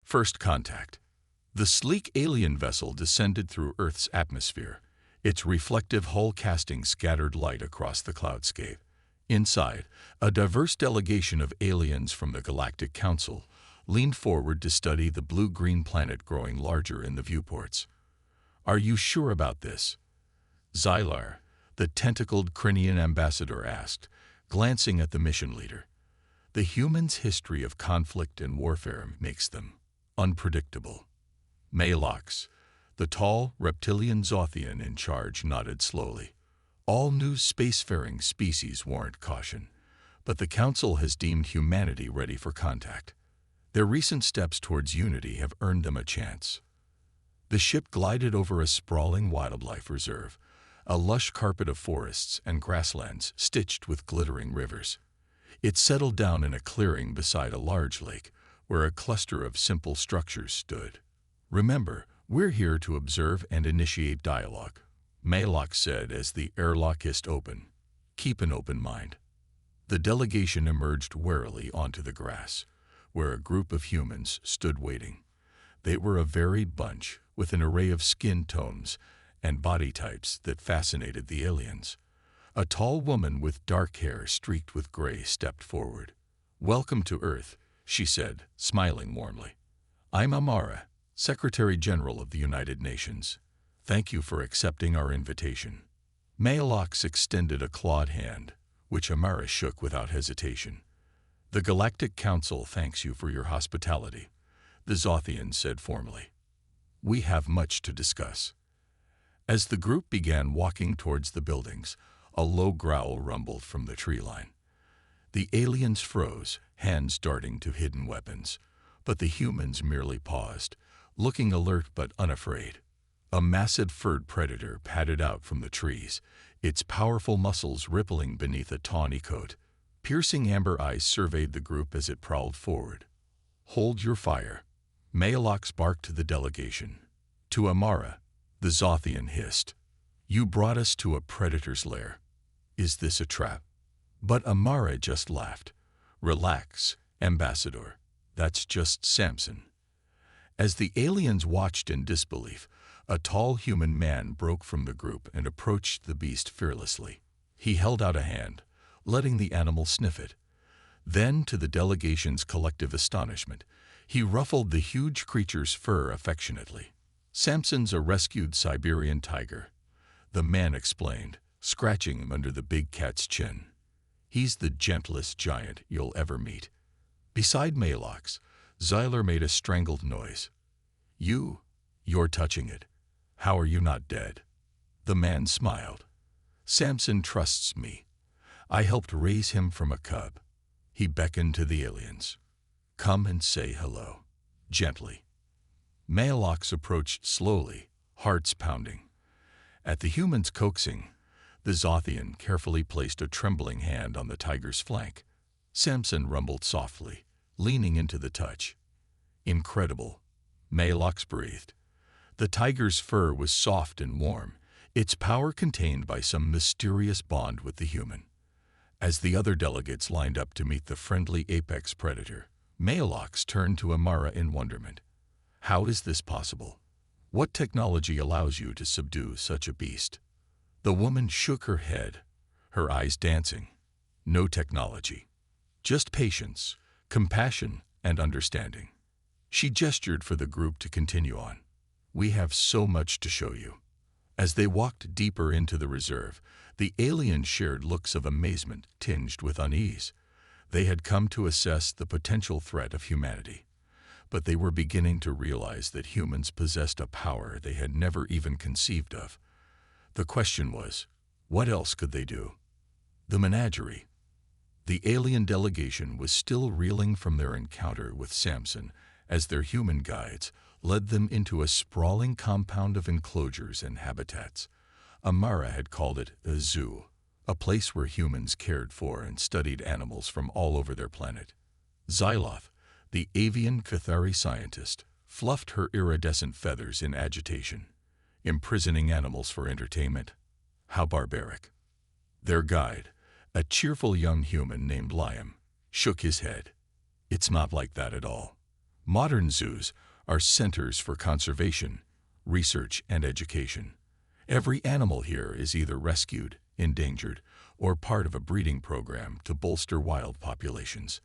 First contact. The sleek alien vessel descended through Earth's atmosphere, its reflective hull casting scattered light across the cloudscape. Inside, a diverse delegation of aliens from the Galactic Council leaned forward to study the blue-green planet growing larger in the viewports. "Are you sure about this?" Xylar, the tentacled Crinian ambassador, asked, glancing at the mission leader. "The humans' history of conflict and warfare makes them unpredictable." Malox, the tall, reptilian Zothian in charge, nodded slowly. "All new spacefaring species warrant caution, but the Council has deemed humanity ready for contact. Their recent steps towards unity have earned them a chance." The ship glided over a sprawling wildlife reserve, a lush carpet of forests and grasslands stitched with glittering rivers. It settled down in a clearing beside a large lake, where a cluster of simple structures stood. "Remember, we're here to observe and initiate dialogue," Malox said as the airlock hissed open. "Keep an open mind." The delegation emerged warily onto the grass, where a group of humans stood waiting. They were a varied bunch, with an array of skin tones and body types that fascinated the aliens. A tall woman with dark hair streaked with gray stepped forward. "Welcome to Earth," she said, smiling warmly. "I'm Amara, Secretary General of the United Nations. Thank you for accepting our invitation." Malox extended a clawed hand, which Amara shook without hesitation. "The Galactic Council thanks you for your hospitality," the Zothian said formally. "We have much to discuss." As the group began walking towards the buildings, a low growl rumbled from the tree line. The aliens froze, hands darting to hidden weapons, but the humans merely paused, looking alert but unafraid. A massive furred predator padded out from the trees, its powerful muscles rippling beneath a tawny coat. Piercing amber eyes surveyed the group as it prowled forward. "Hold your fire," Malox barked to the delegation. To Amara, the Zothian hissed, "You brought us to a predator's lair. Is this a trap?" But Amara just laughed. "Relax, Ambassador. That's just Samson." As the aliens watched in disbelief, a tall human man broke from the group and approached the beast fearlessly. He held out a hand, letting the animal sniff it. Then, to the delegation's collective astonishment, he ruffled the huge creature's fur affectionately. "Samson's a rescued Siberian tiger," the man explained, scratching him under the big cat's chin. "He's the gentlest giant you'll ever meet." Beside Malox, Xylar made a strangled noise. You're touching it. How are you not dead?" The man smiled. "Samson trusts me. I helped raise him from a cub." He beckoned to the aliens. "Come and say hello." Gently. Malox approached slowly, hearts pounding. At the human's coaxing, the Zothian carefully placed a trembling hand on the tiger's flank. Samson rumbled softly, leaning into the touch. "Incredible," Malox breathed. The tiger's fur was soft and warm, its power contained by some mysterious bond with the human. As the other delegates lined up to meet the friendly apex predator, Malox turned to Amara in wonderment. "How is this possible? What technology allows you to subdue such a beast?" The woman shook her head, her eyes dancing. "No technology. Just patience, compassion, and understanding." She gestured for the group to continue on. "We have so much to show you." As they walked deeper into the reserve, the aliens shared looks of amazement tinged with unease. They had come to assess the potential threat of humanity, but they were beginning to realize that humans possessed a power they had never even conceived of. The question was, what else could they do? The menagerie. The alien delegation was still reeling from their encounter with Samson as their human guides led them into a sprawling compound of enclosures and habitats. Amara had called it a zoo, a place where humans cared for and studied animals from all over their planet. Xyloth, the avian Cathari scientist, fluffed her iridescent feathers in agitation. Imprisoning animals for entertainment? How barbaric. Their guide, a cheerful young human named Liam, shook his head. "It's not like that at all." Modern zoos are centers for conservation, research, and education. Every animal here is either rescued, endangered, or part of a breeding program to bolster wild populations.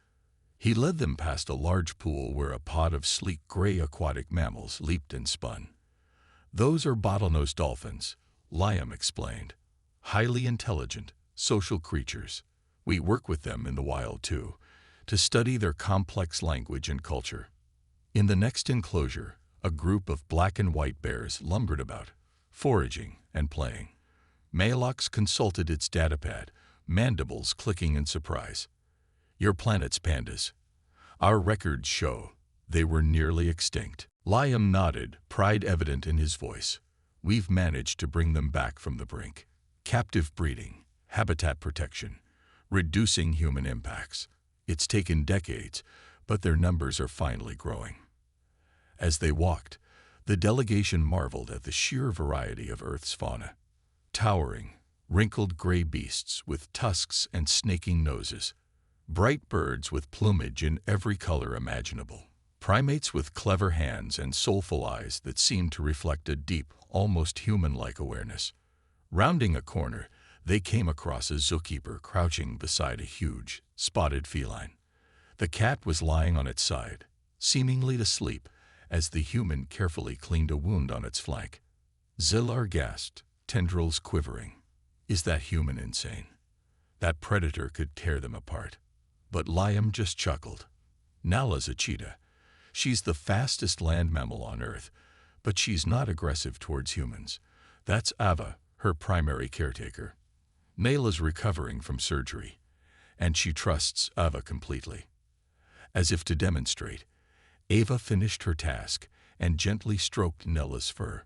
He led them past a large pool where a pod of sleek gray aquatic mammals leaped and spun. "Those are bottlenose dolphins," Liam explained. "Highly intelligent, social creatures. We work with them in the wild too, to study their complex language and culture." In the next enclosure, a group of black and white bears lumbered about, foraging and playing. Malox consulted its datapad, mandibles clicking in surprise. "Your planet's pandas. Our records show they were nearly extinct." Liam nodded, pride evident in his voice. "We've managed to bring them back from the brink. Captive breeding, habitat protection, reducing human impacts. It's taken decades, but their numbers are finally growing." As they walked, the delegation marveled at the sheer variety of Earth's fauna. Towering, wrinkled gray beasts with tusks and snaking noses. Bright birds with plumage in every color imaginable. Primates with clever hands and soulful eyes that seemed to reflect a deep, almost human-like awareness. Rounding a corner, they came across a zookeeper crouching beside a huge, spotted feline. The cat was lying on its side, seemingly to sleep, as the human carefully cleaned a wound on its flank. Zilar gasped, tendrils quivering. "Is that human insane? That predator could tear them apart." But Liam just chuckled. "Nala's a cheetah. She's the fastest land mammal on Earth, but she's not aggressive towards humans. That's Ava, her primary caretaker. Nala's recovering from surgery, and she trusts Ava completely." As if to demonstrate, Ava finished her task and gently stroked Nella's fur.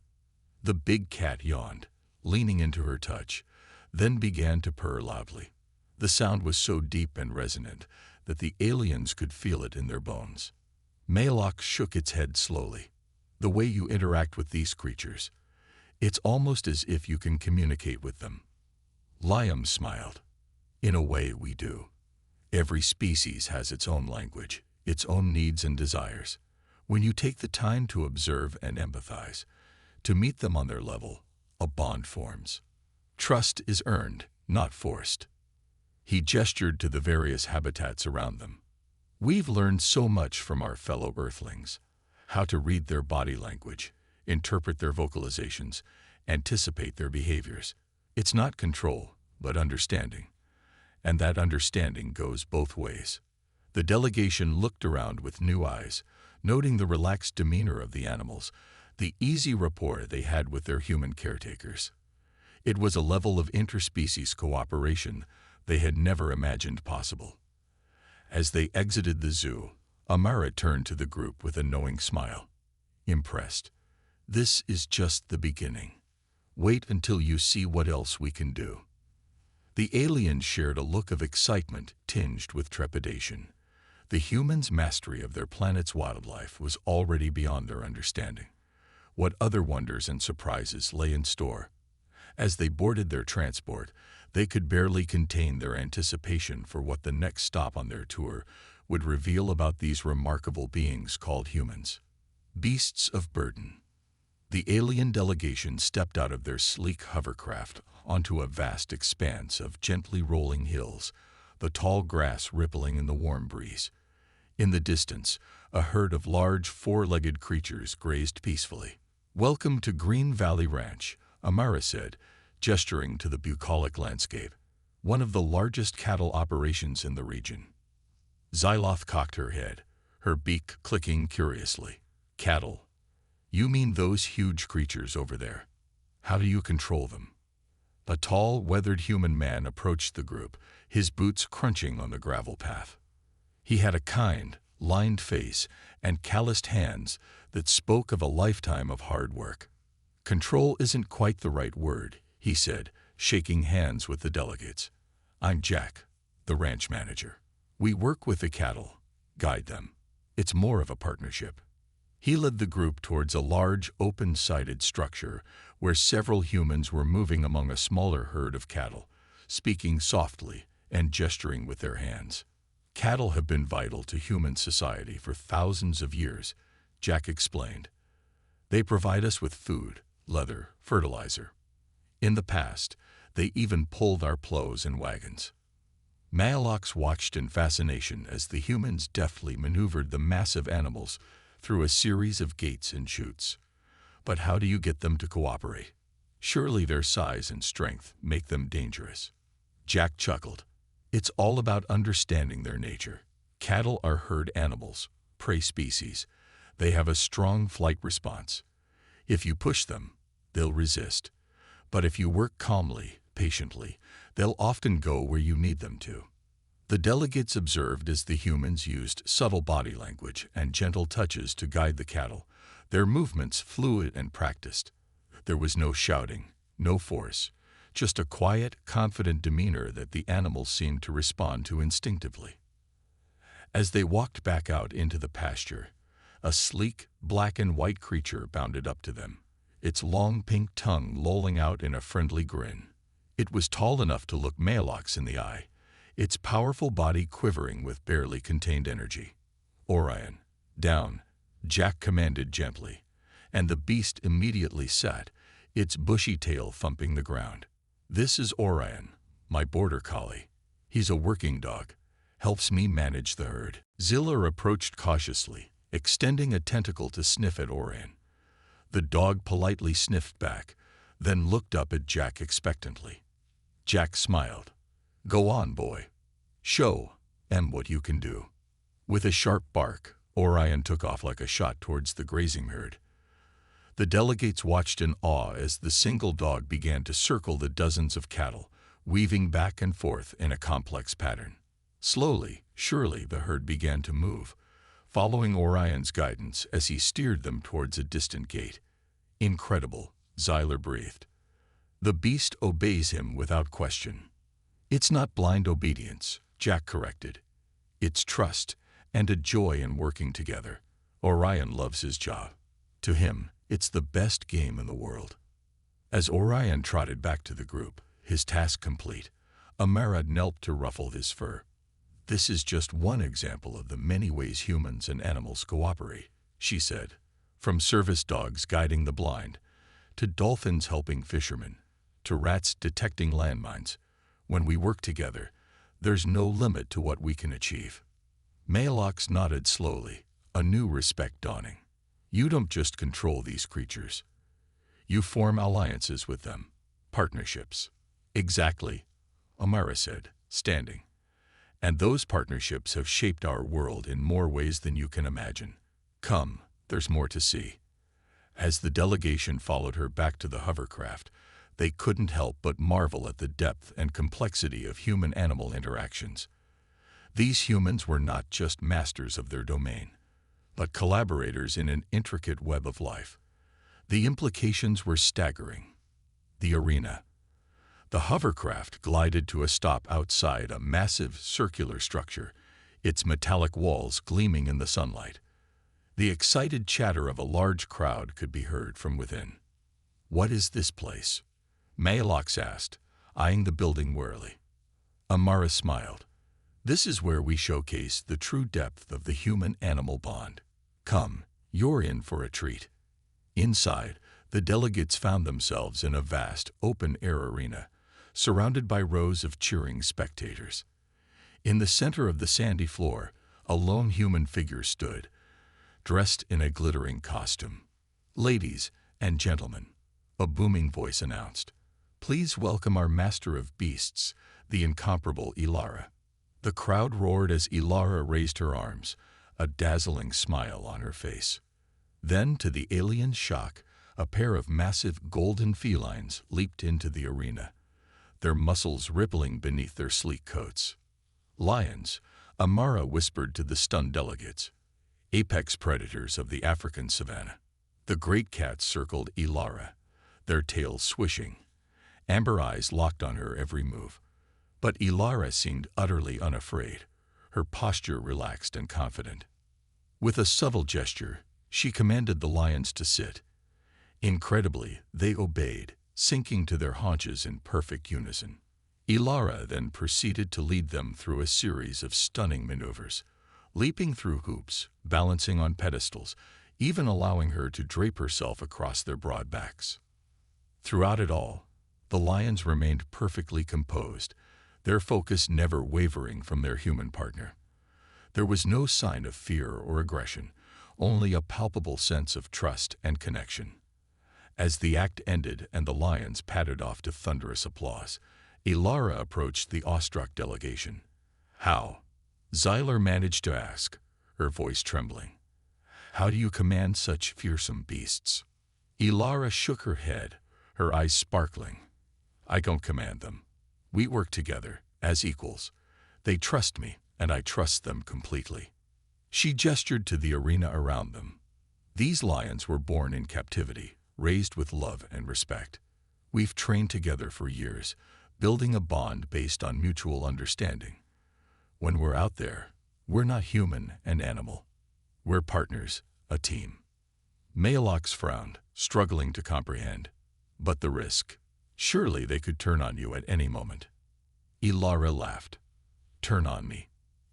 The big cat yawned, leaning into her touch, then began to purr loudly. The sound was so deep and resonant that the aliens could feel it in their bones. Malox shook its head slowly. "The way you interact with these creatures, it's almost as if you can communicate with them." Liam smiled. "In a way, we do. Every species has its own language, its own needs and desires. When you take the time to observe and empathize, to meet them on their level, a bond forms. Trust is earned, not forced." He gestured to the various habitats around them. "We've learned so much from our fellow Earthlings. How to read their body language, interpret their vocalizations, anticipate their behaviors. It's not control, but understanding. And that understanding goes both ways." The delegation looked around with new eyes, noting the relaxed demeanor of the animals, the easy rapport they had with their human caretakers. It was a level of interspecies cooperation they had never imagined possible. As they exited the zoo, Amara turned to the group with a knowing smile. "Impressed. This is just the beginning. Wait until you see what else we can do." The aliens shared a look of excitement tinged with trepidation. The humans' mastery of their planet's wildlife was already beyond their understanding. What other wonders and surprises lay in store? As they boarded their transport, they could barely contain their anticipation for what the next stop on their tour would reveal about these remarkable beings called humans. Beasts of burden. The alien delegation stepped out of their sleek hovercraft onto a vast expanse of gently rolling hills, the tall grass rippling in the warm breeze. In the distance, a herd of large four-legged creatures grazed peacefully. "Welcome to Green Valley Ranch," Amara said, gesturing to the bucolic landscape, "one of the largest cattle operations in the region." Xyloth cocked her head, her beak clicking curiously. "Cattle? You mean those huge creatures over there? How do you control them?" A tall, weathered human man approached the group, his boots crunching on the gravel path. He had a kind, lined face and calloused hands that spoke of a lifetime of hard work. "Control isn't quite the right word," he said, shaking hands with the delegates. "I'm Jack, the ranch manager. We work with the cattle, guide them. It's more of a partnership." He led the group towards a large, open-sided structure where several humans were moving among a smaller herd of cattle, speaking softly and gesturing with their hands. Cattle have been vital to human society for thousands of years, Jack explained. They provide us with food, leather, fertilizer. In the past, they even pulled our plows and wagons. Maalox watched in fascination as the humans deftly maneuvered the massive animals through a series of gates and chutes. But how do you get them to cooperate? Surely their size and strength make them dangerous. Jack chuckled. It's all about understanding their nature. Cattle are herd animals, prey species. They have a strong flight response. If you push them, they'll resist. But if you work calmly, patiently, they'll often go where you need them to. The delegates observed as the humans used subtle body language and gentle touches to guide the cattle, their movements fluid and practiced. There was no shouting, no force, just a quiet, confident demeanor that the animals seemed to respond to instinctively. As they walked back out into the pasture, a sleek, black and white creature bounded up to them, its long pink tongue lolling out in a friendly grin. It was tall enough to look Maalox in the eye, its powerful body quivering with barely contained energy. "Orion, down," Jack commanded gently, and the beast immediately sat, its bushy tail thumping the ground. "This is Orion, my border collie. He's a working dog, helps me manage the herd." Zilla approached cautiously, extending a tentacle to sniff at Orion. The dog politely sniffed back, then looked up at Jack expectantly. Jack smiled. "Go on, boy. Show them what you can do." With a sharp bark, Orion took off like a shot towards the grazing herd. The delegates watched in awe as the single dog began to circle the dozens of cattle, weaving back and forth in a complex pattern. Slowly, surely, the herd began to move, following Orion's guidance as he steered them towards a distant gate. "Incredible," Zyler breathed. "The beast obeys him without question." "It's not blind obedience," Jack corrected. "It's trust and a joy in working together. Orion loves his job. To him, it's the best game in the world." As Orion trotted back to the group, his task complete, Amara knelt to ruffle his fur. "This is just one example of the many ways humans and animals cooperate," she said. "From service dogs guiding the blind, to dolphins helping fishermen, to rats detecting landmines. When we work together, there's no limit to what we can achieve." Maalox nodded slowly, a new respect dawning. "You don't just control these creatures. You form alliances with them, partnerships." "Exactly," Amara said, standing. "And those partnerships have shaped our world in more ways than you can imagine. Come, there's more to see." As the delegation followed her back to the hovercraft, they couldn't help but marvel at the depth and complexity of human-animal interactions. These humans were not just masters of their domain, but collaborators in an intricate web of life. The implications were staggering. The arena. The hovercraft glided to a stop outside a massive circular structure, its metallic walls gleaming in the sunlight. The excited chatter of a large crowd could be heard from within. "What is this place?" Maalox asked, eyeing the building warily. Amara smiled. "This is where we showcase the true depth of the human-animal bond. Come, you're in for a treat." Inside, the delegates found themselves in a vast, open-air arena, surrounded by rows of cheering spectators. In the center of the sandy floor, a lone human figure stood, dressed in a glittering costume. "Ladies and gentlemen," a booming voice announced, "please welcome our master of beasts, the incomparable Ilara." The crowd roared as Ilara raised her arms, a dazzling smile on her face. Then, to the alien's shock, a pair of massive golden felines leaped into the arena, their muscles rippling beneath their sleek coats. "Lions," Amara whispered to the stunned delegates, "apex predators of the African savanna." The great cats circled Ilara, their tails swishing, amber eyes locked on her every move. But Ilara seemed utterly unafraid, her posture relaxed and confident. With a subtle gesture, she commanded the lions to sit. Incredibly, they obeyed, sinking to their haunches in perfect unison. Ilara then proceeded to lead them through a series of stunning maneuvers, leaping through hoops, balancing on pedestals, even allowing her to drape herself across their broad backs. Throughout it all, the lions remained perfectly composed, their focus never wavering from their human partner. There was no sign of fear or aggression, only a palpable sense of trust and connection. As the act ended and the lions padded off to thunderous applause, Ilara approached the awestruck delegation. "How?" Xylar managed to ask, her voice trembling. "How do you command such fearsome beasts?" Ilara shook her head, her eyes sparkling. "I don't command them. We work together, as equals. They trust me, and I trust them completely." She gestured to the arena around them. "These lions were born in captivity, raised with love and respect. We've trained together for years, building a bond based on mutual understanding. When we're out there, we're not human and animal. We're partners, a team." Maalox frowned, struggling to comprehend. "But the risk. Surely they could turn on you at any moment." Ilara laughed. "Turn on me?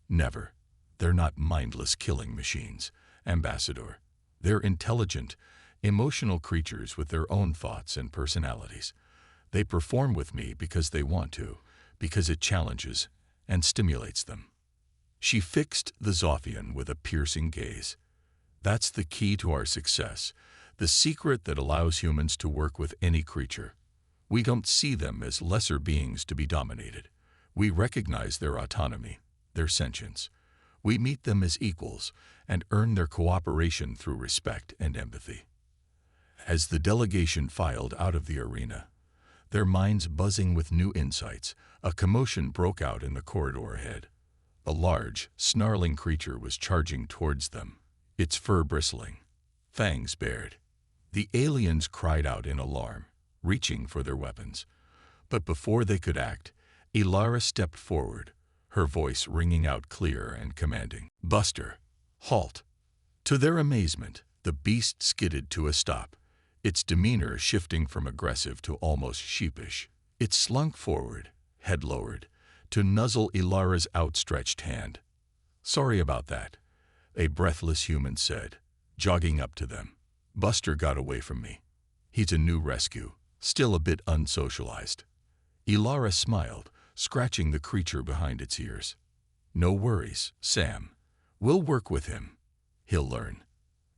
Never. They're not mindless killing machines, Ambassador. They're intelligent, emotional creatures with their own thoughts and personalities. They perform with me because they want to, because it challenges and stimulates them." She fixed the Zophian with a piercing gaze. "That's the key to our success, the secret that allows humans to work with any creature. We don't see them as lesser beings to be dominated. We recognize their autonomy, their sentience. We meet them as equals and earn their cooperation through respect and empathy." As the delegation filed out of the arena, their minds buzzing with new insights, a commotion broke out in the corridor ahead. A large, snarling creature was charging towards them, its fur bristling, fangs bared. The aliens cried out in alarm, reaching for their weapons. But before they could act, Ilara stepped forward, her voice ringing out clear and commanding. "Buster, halt!" To their amazement, the beast skidded to a stop, its demeanor shifting from aggressive to almost sheepish. It slunk forward, head lowered, to nuzzle Ilara's outstretched hand. "Sorry about that," a breathless human said, jogging up to them. "Buster got away from me. He's a new rescue, still a bit unsocialized." Ilara smiled, scratching the creature behind its ears. "No worries, Sam. We'll work with him. He'll learn."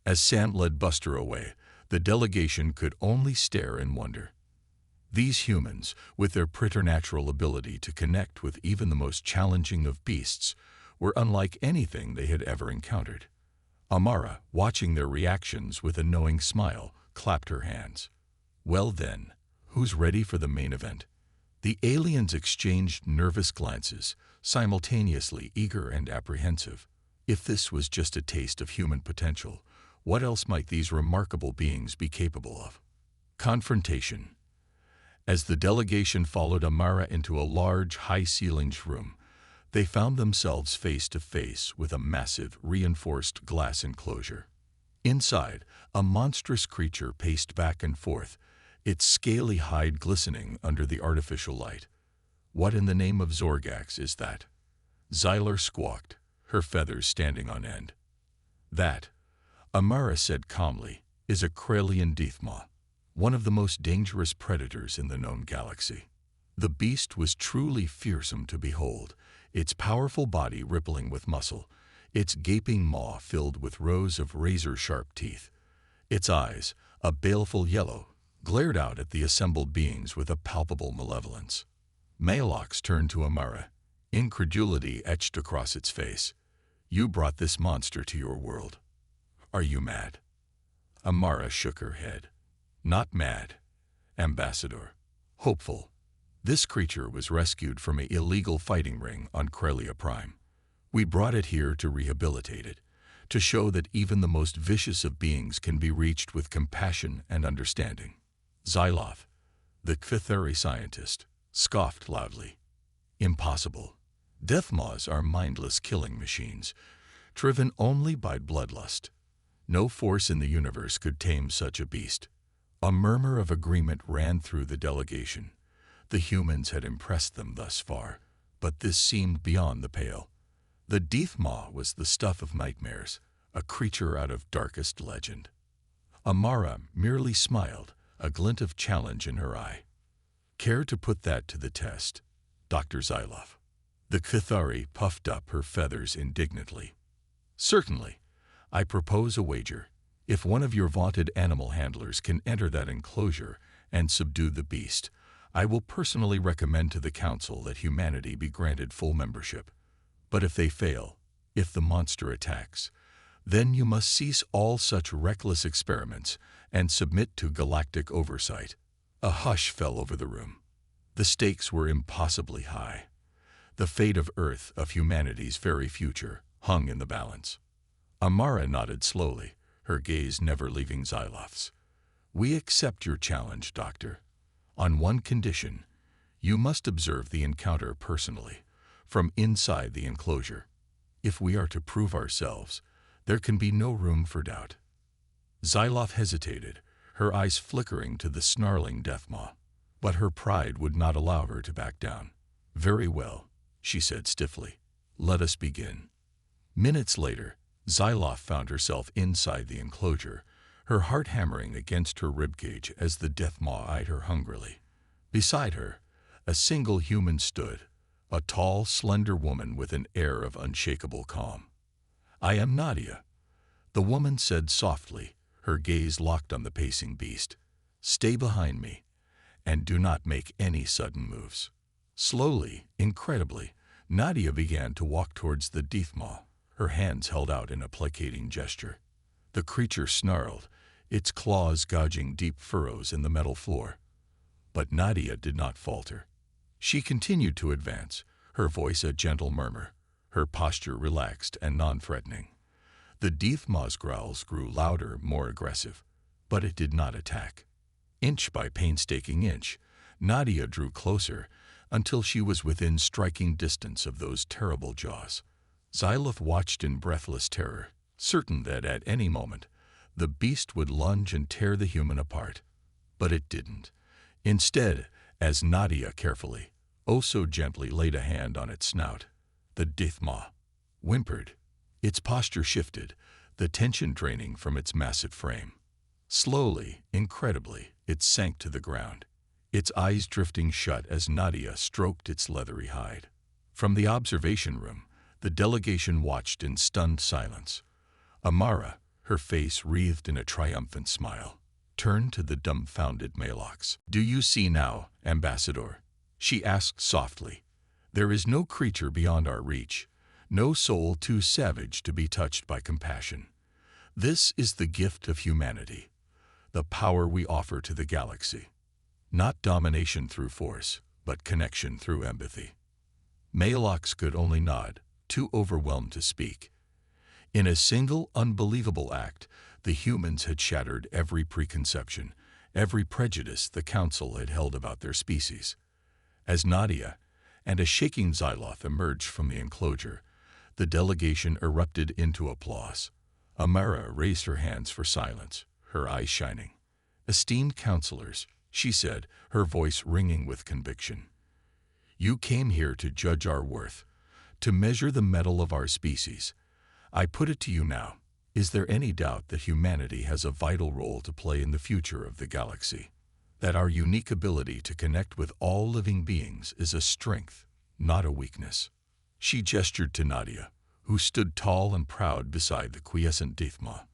As Sam led Buster away, the delegation could only stare in wonder. These humans, with their preternatural ability to connect with even the most challenging of beasts, were unlike anything they had ever encountered. Amara, watching their reactions with a knowing smile, clapped her hands. "Well then, who's ready for the main event?" The aliens exchanged nervous glances, simultaneously eager and apprehensive. If this was just a taste of human potential, what else might these remarkable beings be capable of? Confrontation. As the delegation followed Amara into a large, high-ceilinged room, they found themselves face to face with a massive, reinforced glass enclosure. Inside, a monstrous creature paced back and forth, its scaly hide glistening under the artificial light. "What in the name of Zorgax is that?" Xylar squawked, her feathers standing on end. "That," Amara said calmly, "is a Kralian Deathmaw, one of the most dangerous predators in the known galaxy." The beast was truly fearsome to behold, its powerful body rippling with muscle, its gaping maw filled with rows of razor-sharp teeth. Its eyes, a baleful yellow, glared out at the assembled beings with a palpable malevolence. Maalox turned to Amara, incredulity etched across its face. "You brought this monster to your world. Are you mad?" Amara shook her head. "Not mad, Ambassador. Hopeful. This creature was rescued from an illegal fighting ring on Krelia Prime. We brought it here to rehabilitate it, to show that even the most vicious of beings can be reached with compassion and understanding." Xyloth, the Kthari scientist, scoffed loudly. "Impossible. Deathmaws are mindless killing machines, driven only by bloodlust. No force in the universe could tame such a beast." A murmur of agreement ran through the delegation. The humans had impressed them thus far, but this seemed beyond the pale. The Deathmaw was the stuff of nightmares, a creature out of darkest legend. Amara merely smiled, a glint of challenge in her eye. Care to put that to the test, Dr. Zyloff? The Cathari puffed up her feathers indignantly. Certainly. I propose a wager. If one of your vaunted animal handlers can enter that enclosure and subdue the beast, I will personally recommend to the Council that humanity be granted full membership. But if they fail, if the monster attacks, then you must cease all such reckless experiments and submit to galactic oversight. A hush fell over the room. The stakes were impossibly high. The fate of Earth, of humanity's very future, hung in the balance. Amara nodded slowly, her gaze never leaving Zyloff's. We accept your challenge, Doctor. On one condition, you must observe the encounter personally, from inside the enclosure. If we are to prove ourselves, there can be no room for doubt. Zyloff hesitated, her eyes flickering to the snarling Deathmaw. But her pride would not allow her to back down. Very well, she said stiffly. Let us begin. Minutes later, Zyloff found herself inside the enclosure, her heart hammering against her ribcage as the Deathmaw eyed her hungrily. Beside her, a single human stood, a tall, slender woman with an air of unshakable calm. I am Nadia, the woman said softly, her gaze locked on the pacing beast. Stay behind me, and do not make any sudden moves. Slowly, incredibly, Nadia began to walk towards the Deathmaw, her hands held out in a placating gesture. The creature snarled, its claws gouging deep furrows in the metal floor. But Nadia did not falter. She continued to advance, her voice a gentle murmur, her posture relaxed and non-threatening. The Deathmaw's growls grew louder, more aggressive, but it did not attack. Inch by painstaking inch, Nadia drew closer until she was within striking distance of those terrible jaws. Zyloff watched in breathless terror, certain that at any moment the beast would lunge and tear the human apart. But it didn't. Instead, as Nadia carefully, oh so gently laid a hand on its snout, the Deathmaw whimpered. Its posture shifted, the tension draining from its massive frame. Slowly, incredibly, it sank to the ground, its eyes drifting shut as Nadia stroked its leathery hide. From the observation room, the delegation watched in stunned silence. Amara, her face wreathed in a triumphant smile, turned to the dumbfounded Malox. Do you see now, Ambassador? She asked softly. There is no creature beyond our reach, no soul too savage to be touched by compassion. This is the gift of humanity, the power we offer to the galaxy. Not domination through force, but connection through empathy. Malox could only nod, too overwhelmed to speak. In a single unbelievable act, the humans had shattered every preconception, every prejudice the Council had held about their species. As Nadia and a shaking Zyloff emerged from the enclosure, the delegation erupted into applause. Amara raised her hands for silence, her eyes shining. Esteemed counselors, she said, her voice ringing with conviction. You came here to judge our worth, to measure the mettle of our species. I put it to you now, is there any doubt that humanity has a vital role to play in the future of the galaxy? That our unique ability to connect with all living beings is a strength, not a weakness? She gestured to Nadia, who stood tall and proud beside the quiescent Deathmaw.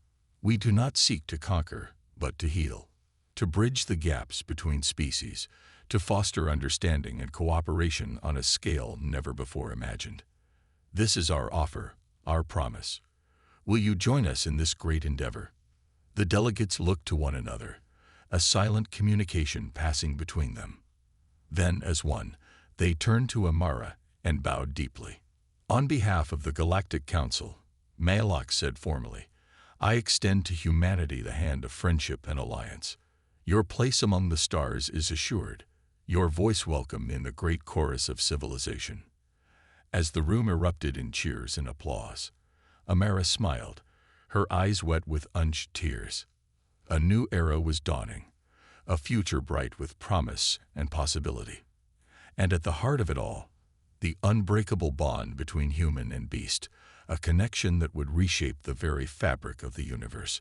We do not seek to conquer, but to heal, to bridge the gaps between species, to foster understanding and cooperation on a scale never before imagined. This is our offer, our promise. Will you join us in this great endeavor? The delegates looked to one another, a silent communication passing between them. Then, as one, they turned to Amara and bowed deeply. On behalf of the Galactic Council, Malox said formally, I extend to humanity the hand of friendship and alliance. Your place among the stars is assured, your voice welcome in the great chorus of civilization. As the room erupted in cheers and applause, Amara smiled, her eyes wet with unshed tears. A new era was dawning, a future bright with promise and possibility. And at the heart of it all, the unbreakable bond between human and beast, a connection that would reshape the very fabric of the universe.